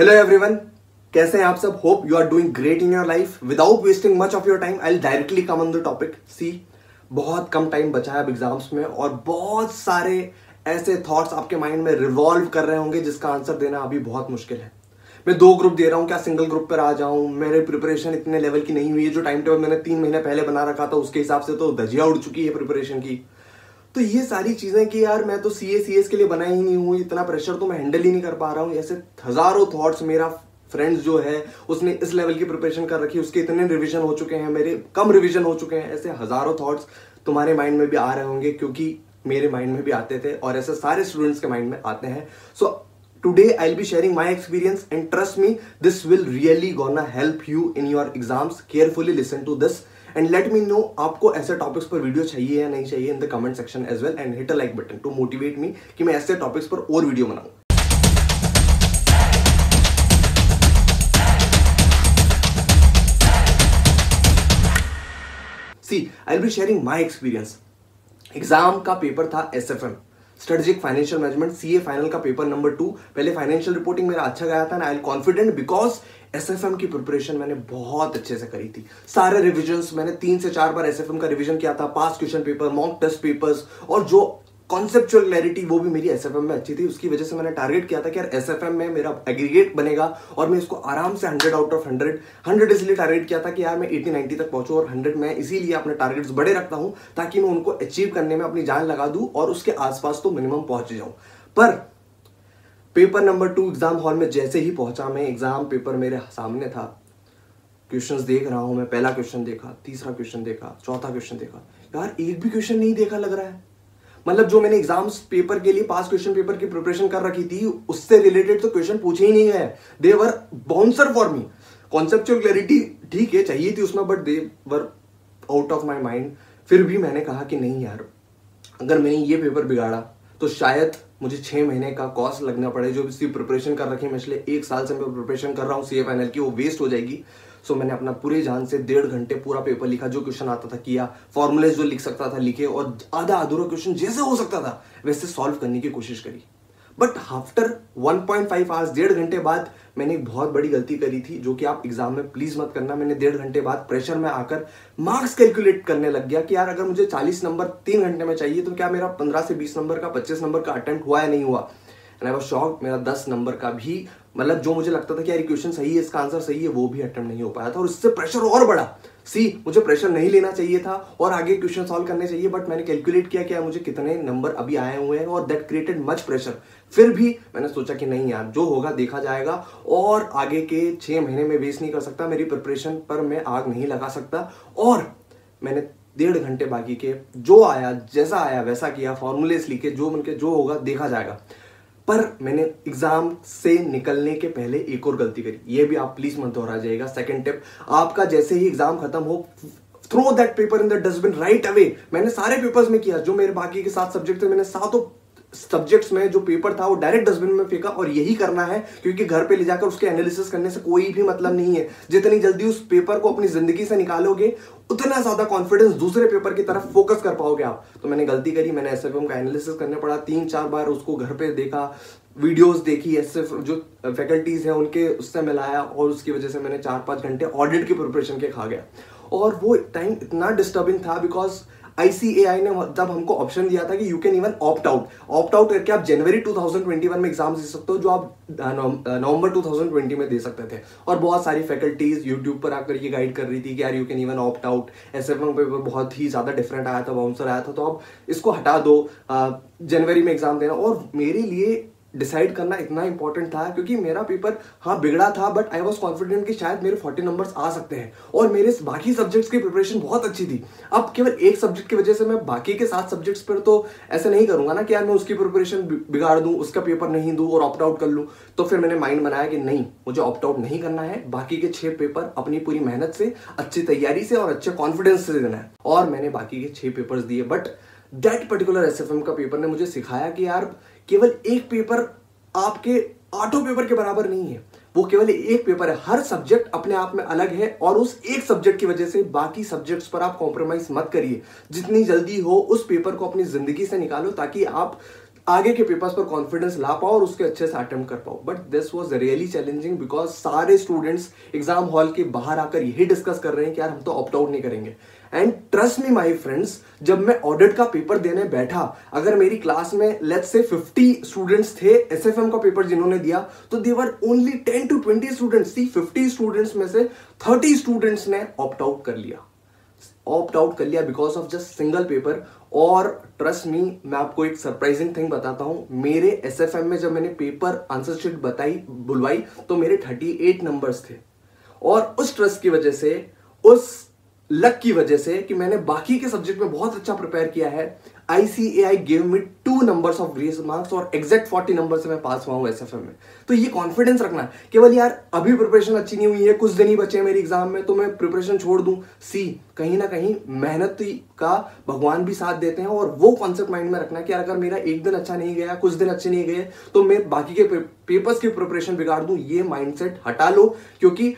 Hello everyone, कैसे हैं आप सब। Hope you are doing great in your life. Without wasting much of your time I will directly come on the topic. See, बहुत कम time बचा है अब एग्जाम्स में और बहुत सारे ऐसे थॉट्स आपके माइंड में रिवॉल्व कर रहे होंगे जिसका आंसर देना अभी बहुत मुश्किल है। मैं 2 ग्रुप दे रहा हूँ, क्या सिंगल ग्रुप पर आ जाऊं। मेरे प्रिपरेशन इतने लेवल की नहीं हुई है। जो टाइम टेबल मैंने 3 महीने पहले बना रखा था उसके हिसाब से तो धजिया उड़ चुकी है प्रिपरेशन की। तो ये सारी चीजें कि यार मैं तो सीएस के लिए बना ही नहीं हूं, इतना प्रेशर तो मैं हैंडल ही नहीं कर पा रहा हूं। ऐसे हजारों थॉट्स। मेरा फ्रेंड्स जो है उसने इस लेवल की प्रिपरेशन कर रखी है, उसके इतने रिवीजन हो चुके हैं, मेरे कम रिवीजन हो चुके हैं। ऐसे हजारों थॉट्स तुम्हारे माइंड में भी आ रहे होंगे क्योंकि मेरे माइंड में भी आते थे और ऐसे सारे स्टूडेंट्स के माइंड में आते हैं। So today I will be sharing my experience and trust me, this will really gonna help you in your exams. Carefully listen to this and let me know आपको ऐसे टॉपिक्स पर video चाहिए या नहीं चाहिए in the comment section as well, and hit a like button to motivate me कि मैं ऐसे टॉपिक्स पर और वीडियो बनाऊं। See, I will be sharing my experience. Exam का पेपर था SFM, strategic financial management, CA final का paper number 2। पहले फाइनेंशियल रिपोर्टिंग मेरा अच्छा गया था, I am confident because SFM की प्रिपरेशन मैंने बहुत अच्छे से करी थी। सारे रिविजन्स मैंने 3 से 4 बार एसएफएम का रिवीजन किया था। Past question paper, mock test papers और जो कॉन्सेप्चुअल क्लैरिटी वो भी मेरी एसएफएम में अच्छी थी। उसकी वजह से मैंने टारगेट किया था कि यार एसएफएम में मेरा एग्रीगेट बनेगा और मैं इसको आराम से 100 आउट ऑफ 100 इसलिए टारगेट किया था कि यार मैं 80-90 तक पहुंचूं। और 100 में इसीलिए अपने टारगेट्स बड़े रखता हूं ताकि मैं उनको अचीव करने में अपनी जान लगा दूं और उसके आसपास तो मिनिमम पहुंच जाऊं। पर पेपर नंबर 2 एग्जाम हॉल में जैसे ही पहुंचा मैं, एग्जाम पेपर मेरे सामने था, क्वेश्चंस देख रहा हूं मैं। पहला क्वेश्चन देखा, तीसरा क्वेश्चन देखा, चौथा क्वेश्चन देखा, यार एक भी क्वेश्चन नहीं देखा लग रहा है। मतलब जो मैंने एग्जाम्स पेपर के लिए पास क्वेश्चन पेपर की प्रिपरेशन कर रखी थी उससे रिलेटेड तो क्वेश्चन पूछे ही नहीं गए। They were bouncer for me. Conceptual clarity ठीक है चाहिए थी उसमें, but they were out of my mind. फिर भी मैंने कहा कि नहीं यार, अगर मैंने ये पेपर बिगाड़ा तो शायद मुझे 6 महीने का कॉस्ट लगना पड़े। जो इसकी प्रिपरेशन कर रखी है, पिछले 1 साल से मैं प्रिपरेशन कर रहा हूँ सीए फाइनल की, वो वेस्ट हो जाएगी। सो मैंने अपना पूरे जान से 1.5 घंटे पूरा पेपर लिखा, जो क्वेश्चन आता था किया, फॉर्मूलेज जो लिख सकता था लिखे और आधा अधूरा क्वेश्चन जैसे हो सकता था वैसे सॉल्व करने की कोशिश करी। बट आफ्टर 1.5 आवर्स, 1.5 घंटे बाद मैंने एक बहुत बड़ी गलती करी थी जो कि आप एग्जाम में प्लीज मत करना। मैंने 1.5 घंटे बाद प्रेशर में आकर मार्क्स कैलकुलेट करने लग गया कि यार अगर मुझे 40 नंबर 3 घंटे में चाहिए तो क्या मेरा 15 से 20 नंबर का, 25 नंबर का अटेम्प्ट हुआ या नहीं हुआ। एंड आई वाज शॉक्ड, मेरा 10 नंबर का भी, मतलब जो मुझे लगता था कि यार क्वेश्चन सही है, इसका आंसर सही है, वो भी अटेम्प्ट नहीं हो पाया था। और इससे प्रेशर और बढ़ा। सी, मुझे प्रेशर नहीं लेना चाहिए था और आगे क्वेश्चन सॉल्व करने चाहिए, बट मैंने कैलकुलेट किया कि यार मुझे कितने नंबर अभी आए हुए हैं और दैट क्रिएटेड मच प्रेशर। फिर भी मैंने सोचा कि नहीं यार, जो होगा देखा जाएगा और आगे के 6 महीने में वेस्ट नहीं कर सकता। मेरी प्रिपरेशन पर मैं आग नहीं लगा सकता। और मैंने 1.5 घंटे बाकी के, जो आया जैसा आया वैसा किया, फॉर्मूलेस लिखे, जो उनके जो होगा देखा जाएगा। पर मैंने एग्जाम से निकलने के पहले एक और गलती करी, ये भी आप प्लीज मत दोहरा जाइएगा। सेकंड टिप, आपका जैसे ही एग्जाम खत्म हो, throw that paper in the dustbin right away. मैंने सारे पेपर्स में किया, जो मेरे बाकी के 7 सब्जेक्ट थे, मैंने 7 सब्जेक्ट्स में जो पेपर था वो डायरेक्ट डस्टबिन में फेंका। और यही करना है क्योंकि घर पे ले जाकर उसके एनालिसिस करने से कोई भी मतलब नहीं है। जितनी जल्दी उस पेपर को अपनी जिंदगी से निकालोगे उतना ज्यादा कॉन्फिडेंस दूसरे पेपर की तरफ फोकस कर पाओगे आप। तो मैंने गलती करी, मैंने एसएफएम का एनालिसिस करने पड़ा। 3-4 बार उसको घर पे देखा, वीडियोस देखी, एसएफ जो फैकल्टीज हैं उनके उससे मिलाया और उसकी वजह से मैंने 4-5 घंटे ऑडिट की प्रिपरेशन के खा गया। और वो टाइम इतना डिस्टर्बिंग था बिकॉज आईसीएआई ने जब हमको ऑप्शन दिया था कि you can even opt out करके आप जनवरी 2021 में एग्जाम दे सकते हो, जो आप नवंबर 2020 में दे सकते थे। और बहुत सारी फैकल्टीज यूट्यूब पर आकर ये गाइड कर रही थी कि यार you can even opt out. SFM paper बहुत ही ज्यादा डिफरेंट आया था, बाउंसर आया था, तो आप इसको हटा दो, जनवरी में एग्जाम देना। और मेरे लिए डिसाइड करना इतना इंपॉर्टेंट था क्योंकि मेरा पेपर हाँ बिगड़ा था, बट आई वाज कॉन्फिडेंट कि शायद मेरे 40 नंबर्स आ सकते हैं और मेरे बाकी सब्जेक्ट्स की प्रिपरेशन बहुत अच्छी थी। अब केवल एक सब्जेक्ट की वजह से मैं बाकी के 7 सब्जेक्ट्स पर तो ऐसे नहीं करूंगा ना कि यार मैं उसकी प्रिपरेशन बिगाड़ दूं, उसका पेपर नहीं दूं और ऑप्ट आउट कर लूं। तो फिर मैंने माइंड बनाया कि नहीं, मुझे ऑप्ट आउट नहीं करना है, बाकी के 6 पेपर अपनी पूरी मेहनत से, अच्छी तैयारी से और अच्छे कॉन्फिडेंस से देना है। और मैंने बाकी के 6 पेपर्स दिए। बट दैट पर्टिकुलर एसएफएम का पेपर ने मुझे सिखाया कि यार केवल एक पेपर आपके 8 पेपर के बराबर नहीं है। वो केवल एक पेपर है, हर सब्जेक्ट अपने आप में अलग है और उस एक सब्जेक्ट की वजह से बाकी सब्जेक्ट्स पर आप कॉम्प्रोमाइज मत करिए। जितनी जल्दी हो उस पेपर को अपनी जिंदगी से निकालो ताकि आप आगे के पेपर्स पर कॉन्फिडेंस ला पाओ और उसके अच्छे से अटेम्प्ट कर पाओ। But this was really challenging because सारे स्टूडेंट्स एग्जाम हॉल के बाहर आकर यही डिस्कस कर रहे हैं कि यार हम तो ऑप्ट आउट नहीं करेंगे। And trust me my friends, जब मैं ऑडिट का पेपर देने बैठा, अगर मेरी क्लास में लेट्स से 50 स्टूडेंट्स थे एसएफएम का पेपर जिन्होंने दिया, तो there were only 10 to 20 students. See 50 students में से 30 स्टूडेंट्स ने ऑप्ट आउट कर लिया because of just single paper. और ट्रस्ट मी, मैं आपको एक सरप्राइजिंग थिंग बताता हूं, मेरे एसएफएम में जब मैंने पेपर आंसर शीट बुलवाई तो मेरे 38 नंबर्स थे। और उस ट्रस्ट की वजह से, उस लक की वजह से कि मैंने बाकी के सब्जेक्ट में बहुत अच्छा प्रिपेयर किया है, ICAI give me 2 numbers of grace marks और एग्जैक्ट 40 नंबर से मैं पास हुआ हूं एसएफएम में। तो ये कॉन्फिडेंस रखना, केवल यार अभी प्रिपरेशन अच्छी नहीं हुई है, कुछ दिन ही बचे हैं मेरे एग्जाम में, तो मैं प्रिपरेशन छोड़ दूं। सी कहीं ना कहीं मेहनत का भगवान भी साथ देते हैं। और वो कॉन्सेप्ट माइंड में रखना कि अगर मेरा एक दिन अच्छा नहीं गया, कुछ दिन अच्छे नहीं गए, तो मैं बाकी के पेपर्स की प्रिपरेशन बिगाड़ दूं। ये माइंडसेट हटा लो, क्योंकि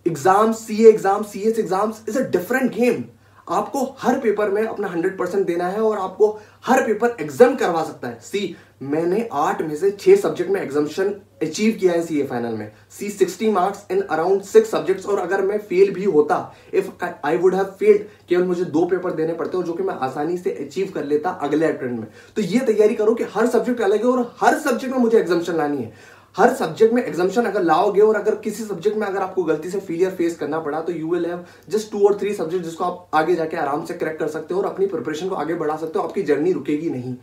exam, CS exams is a different game. आपको हर पेपर में अपना 100% देना है और आपको हर पेपर एग्जाम करवा सकता है। सी मैंने 8 में से 6 सब्जेक्ट में एग्जामेशन अचीव किया है सीए फाइनल में। सी 60 मार्क्स इन अराउंड 6 सब्जेक्ट्स। और अगर मैं फेल भी होता, if I would have failed, केवल मुझे 2 पेपर देने पड़ते और जो कि मैं आसानी से अचीव कर लेता अगले अटेम्प्ट में। तो ये तैयारी करो कि हर सब्जेक्ट अलग है और हर सब्जेक्ट में मुझे एग्जामेशन लानी है। हर सब्जेक्ट में एग्जामेशन अगर लाओगे और अगर किसी सब्जेक्ट में अगर आपको गलती से फेलियर फेस करना पड़ा, तो यू विल हैव जस्ट 2 और 3 सब्जेक्ट जिसको आप आगे जाके आराम से क्रैक कर सकते हो और अपनी प्रिपरेशन को आगे बढ़ा सकते हो। आपकी जर्नी रुकेगी नहीं।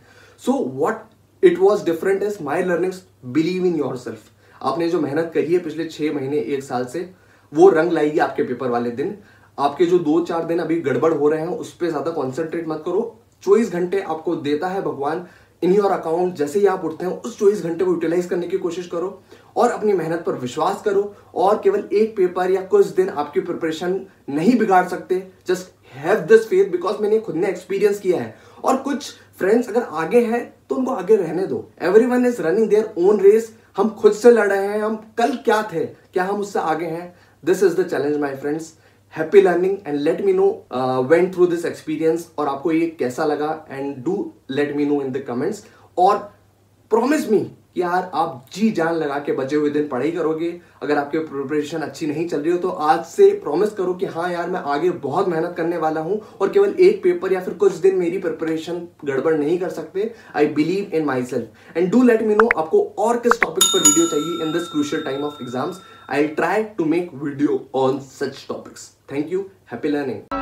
So what it was different is my learnings, believe in yourself. आपने जो मेहनत करी है पिछले 6 महीने 1 साल से, वो रंग लाएगी आपके पेपर वाले दिन। आपके जो 2-4 दिन अभी गड़बड़ हो रहे हैं उस पर ज्यादा कॉन्सेंट्रेट मत करो। 24 घंटे आपको देता है भगवान इन योर अकाउंट। जैसे ही आप उठते हैं उस 24 घंटे को यूटिलाइज करने की कोशिश करो और अपनी मेहनत पर विश्वास करो। और केवल एक पेपर या कुछ दिन आपकी प्रिपरेशन नहीं बिगाड़ सकते। Just have this faith, because मैंने खुद ने एक्सपीरियंस किया है। और कुछ फ्रेंड्स अगर आगे हैं तो उनको आगे रहने दो। Everyone is running their own race. हम खुद से लड़ रहे हैं। हम कल क्या थे, क्या हम उससे आगे हैं? This is the challenge my friends. Happy learning and let me no went through this experience और आपको ये कैसा लगा, and do let me no in the comments. और प्रॉमिस मी कि यार आप जी जान लगा के बचे हुए दिन पढ़ाई करोगे। अगर आपकी प्रिपरेशन अच्छी नहीं चल रही हो तो आज से प्रॉमिस करो कि हाँ यार मैं आगे बहुत मेहनत करने वाला हूं और केवल एक पेपर या फिर कुछ दिन मेरी प्रिपरेशन गड़बड़ नहीं कर सकते। I believe in myself and do let me know आपको और किस टॉपिक पर वीडियो चाहिए in this crucial time of exams. I try to make video on such topics. Thank you. Happy learning.